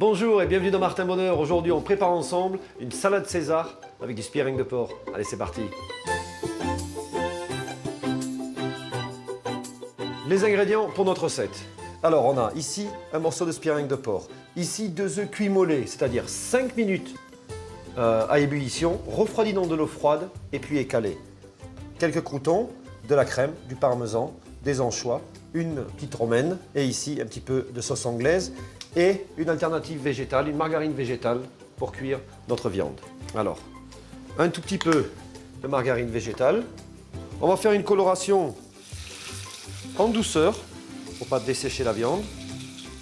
Bonjour et bienvenue dans Martin Bonheur. Aujourd'hui, on prépare ensemble une salade César avec du spearring de porc. Allez, c'est parti. Les ingrédients pour notre recette. Alors, on a ici un morceau de spearring de porc. Ici, 2 œufs cuits mollets, c'est-à-dire 5 minutes à ébullition, refroidis dans de l'eau froide et puis écalés. Quelques croûtons, de la crème, du parmesan, des anchois, une petite romaine et ici un petit peu de sauce anglaise et une alternative végétale, une margarine végétale pour cuire notre viande. Alors, un tout petit peu de margarine végétale. On va faire une coloration en douceur pour ne pas dessécher la viande.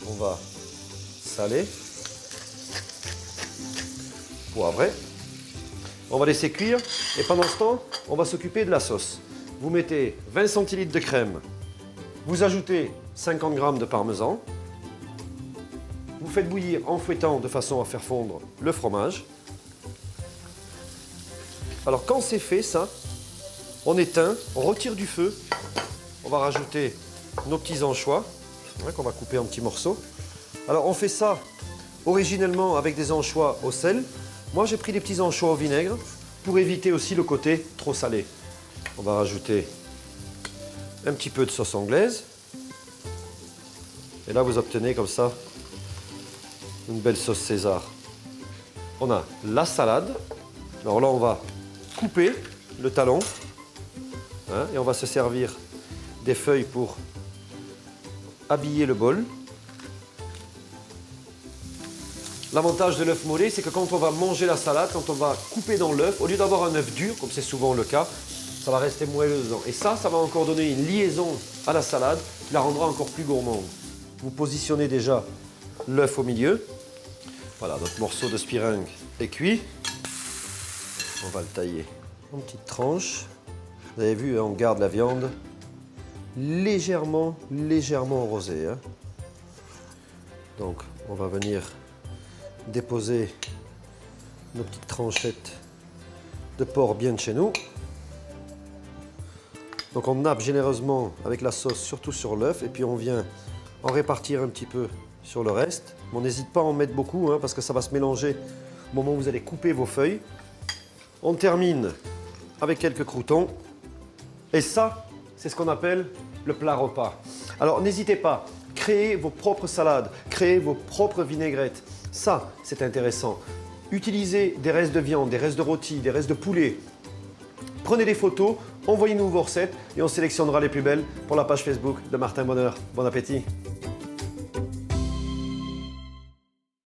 On va saler, poivrer. On va laisser cuire et pendant ce temps, on va s'occuper de la sauce. Vous mettez 20 centilitres de crème, vous ajoutez 50 g de parmesan, vous faites bouillir en fouettant de façon à faire fondre le fromage. Alors quand c'est fait ça, on éteint, on retire du feu, on va rajouter nos petits anchois qu'on va couper en petits morceaux. Alors on fait ça originellement avec des anchois au sel. Moi j'ai pris des petits anchois au vinaigre pour éviter aussi le côté trop salé. On va rajouter un petit peu de sauce anglaise. Et là vous obtenez comme ça une belle sauce César. On a la salade. Alors là on va couper le talon et on va se servir des feuilles pour habiller le bol. L'avantage de l'œuf mollet, c'est que quand on va manger la salade, quand on va couper dans l'œuf, au lieu d'avoir un œuf dur, comme c'est souvent le cas, ça va rester moelleux dedans. Et ça va encore donner une liaison à la salade qui la rendra encore plus gourmande. Vous positionnez déjà l'œuf au milieu. Voilà, notre morceau de spearring est cuit. On va le tailler en petites tranches. Vous avez vu, on garde la viande légèrement rosée. Donc, on va venir déposer nos petites tranchettes de porc bien de chez nous. Donc on nappe généreusement avec la sauce, surtout sur l'œuf, et puis on vient en répartir un petit peu sur le reste. On n'hésite pas à en mettre beaucoup parce que ça va se mélanger au moment où vous allez couper vos feuilles. On termine avec quelques croûtons. Et ça, c'est ce qu'on appelle le plat repas. Alors n'hésitez pas, créez vos propres salades, créez vos propres vinaigrettes. Ça, c'est intéressant. Utilisez des restes de viande, des restes de rôti, des restes de poulet. Prenez des photos, envoyez-nous vos recettes et on sélectionnera les plus belles pour la page Facebook de Martin Bonheur. Bon appétit!